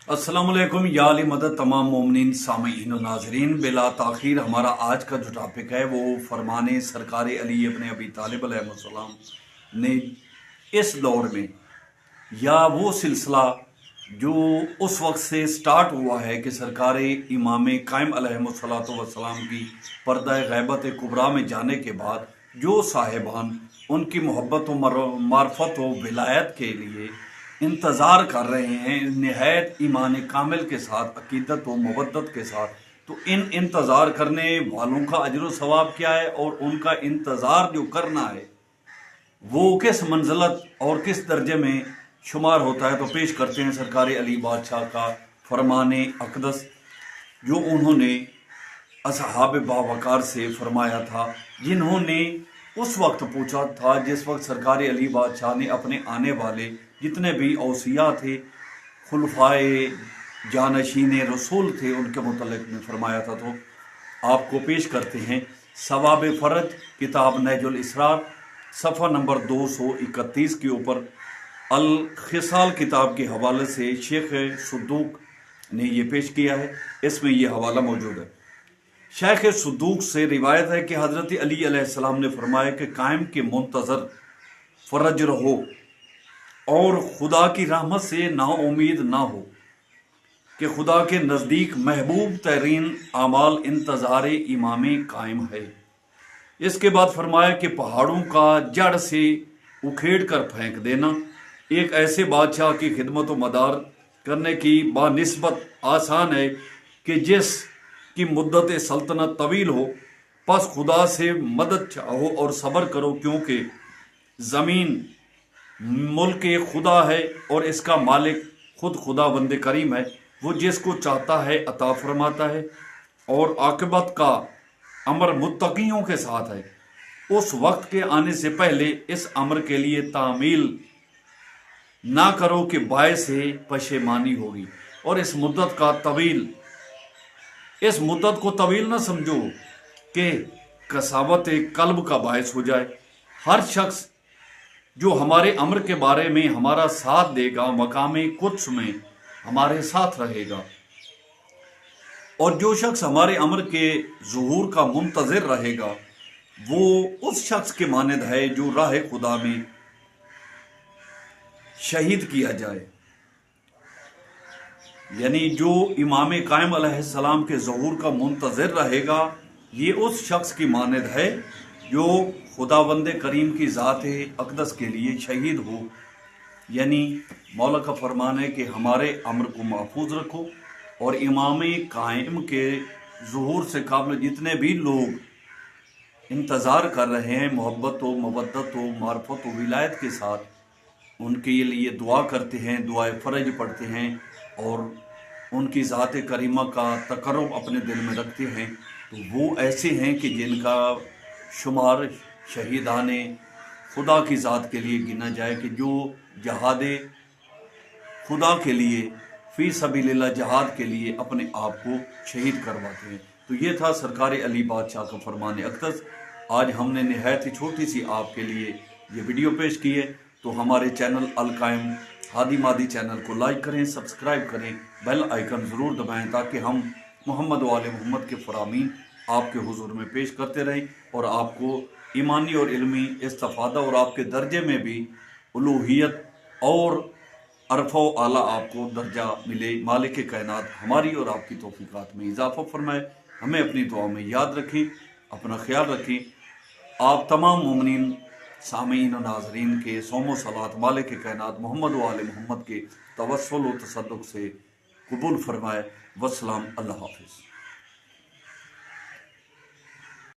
अस्सलाम वालेकुम या अली मदद तमाम मोमिनीन सामीन और नाजरीन। बिला ताखीर हमारा आज का जो टॉपिक है वो फरमाने सरकार अली इब्न अबी तालिब अलैहिस्सलाम ने इस दौर में या वो सिलसिला जो उस वक्त से स्टार्ट हुआ है कि सरकार इमाम कायम अलैहिस्सलातु वस्सलाम की पर्दा गैबत कुबरा में जाने के बाद जो साहिबान उनकी मोहब्बत व मार्फत व विलायत के लिए इंतज़ार कर रहे हैं निहायत ईमान कामिल के साथ, अकीदत व मवद्दत के साथ, तो इन इंतज़ार करने वालों का अजर व सवाब क्या है और उनका इंतज़ार जो करना है वो किस मंजिलत और किस दर्जे में शुमार होता है। तो पेश करते हैं सरकार अली बादशाह का फरमाने अक़दस जो उन्होंने असहाब बावकार से फरमाया था, जिन्होंने उस वक्त पूछा था जिस वक्त सरकार अली बादशाह ने अपने आने वाले जितने भी औसिया थे, खुलफाए जानशीन रसूल थे, उनके मुतल्लिक़ में फरमाया था। तो आपको पेश करते हैं सवाब फ़र्ज किताब नहजुल इसरार सफ़ा नंबर 231 के ऊपर अल खिसाल किताब के हवाले से शेख सद्दूक ने ये पेश किया है। इसमें यह हवाला मौजूद है। शेख सद्दूक से रिवायत है कि हज़रत अली अलैहिस्सलाम ने फरमाया कि कायम के मुंतज़र फ़र्ज रहो और खुदा की रहमत से नाउमीद ना हो कि खुदा के नज़दीक महबूब तरीन आमाल इंतज़ार इमाम कायम है। इसके बाद फरमाया कि पहाड़ों का जड़ से उखेड़ कर फेंक देना एक ऐसे बादशाह की खिदमत व मदार करने की बानिस्बत आसान है कि जिस की मुद्दत सल्तनत तवील हो। बस खुदा से मदद चाहो और सब्र करो, क्योंकि ज़मीन मुल्क खुदा है और इसका मालिक खुद खुदा बंदे करीम है। वो जिसको चाहता है अता फरमाता है और आक़िबत का अमर मुत्तक़ियों के साथ है। उस वक्त के आने से पहले इस अमर के लिए तामील ना करो कि बायस से पशेमानी होगी, और इस मुद्दत को तवील ना समझो कि कसावत कल्ब का बायस हो जाए। हर शख्स जो हमारे अमर के बारे में हमारा साथ देगा मकामे कुद्स में हमारे साथ रहेगा, और जो शख्स हमारे अमर के ज़ुहूर का मुंतज़िर रहेगा वो उस शख्स के मानद है जो राह खुदा में शहीद किया जाए। यानी जो इमाम कायम अलैहिस्सलाम के ज़ुहूर का मुंतज़िर रहेगा ये उस शख्स की मानद है जो खुदावंद करीम की ज़ात अक़दस के लिए शहीद हो। यानी मौला का फरमान है कि हमारे अमर को महफूज रखो और इमाम कायम के ज़ुहूर से काबिल जितने भी लोग इंतज़ार कर रहे हैं मोहब्बत व मवद्दत व मार्फत व विलायत के साथ, उनके लिए दुआ करते हैं, दुआए फ़र्ज पढ़ते हैं और उनकी ज़ात करीमा का तकर्रुब अपने दिल में रखते हैं, तो वो ऐसे हैं कि जिनका शुमार शहीदाने खुदा की ज़ात के लिए गिना जाए, कि जो जहाद खुदा के लिए फ़ी सबीलिल्लाह जहाद के लिए अपने आप को शहीद करवाते हैं। तो ये था सरकार अली बादशाह का फरमान अक़दस। आज हमने निहायत ही छोटी सी आपके लिए ये वीडियो पेश की है। तो हमारे चैनल अल कायम हादी मादी चैनल को लाइक करें, सब्सक्राइब करें, बेल आइकन ज़रूर दबाएं ताकि हम मोहम्मद वाले मोहम्मद के फ़रामीन आपके हुजूर में पेश करते रहें और आपको ईमानी और इल्मी इस्तिफ़ादा और आपके दर्जे में भी उलूहियत और अरफ़ा व आला आपको दर्जा मिले। मालिक कायनात हमारी और आपकी तौफ़ीक़ात में इजाफ़ा फरमाए। हमें अपनी दुआ में याद रखें, अपना ख्याल रखें। आप तमाम मोमिनीन सामीन और नाज़रीन के सोमो सलात मालिक कायनात मोहम्मद व आले मोहम्मद के तवस्सुल व तसद्दुक़ से कबूल फरमाए। वस्सलाम, अल्लाह हाफ़िज़।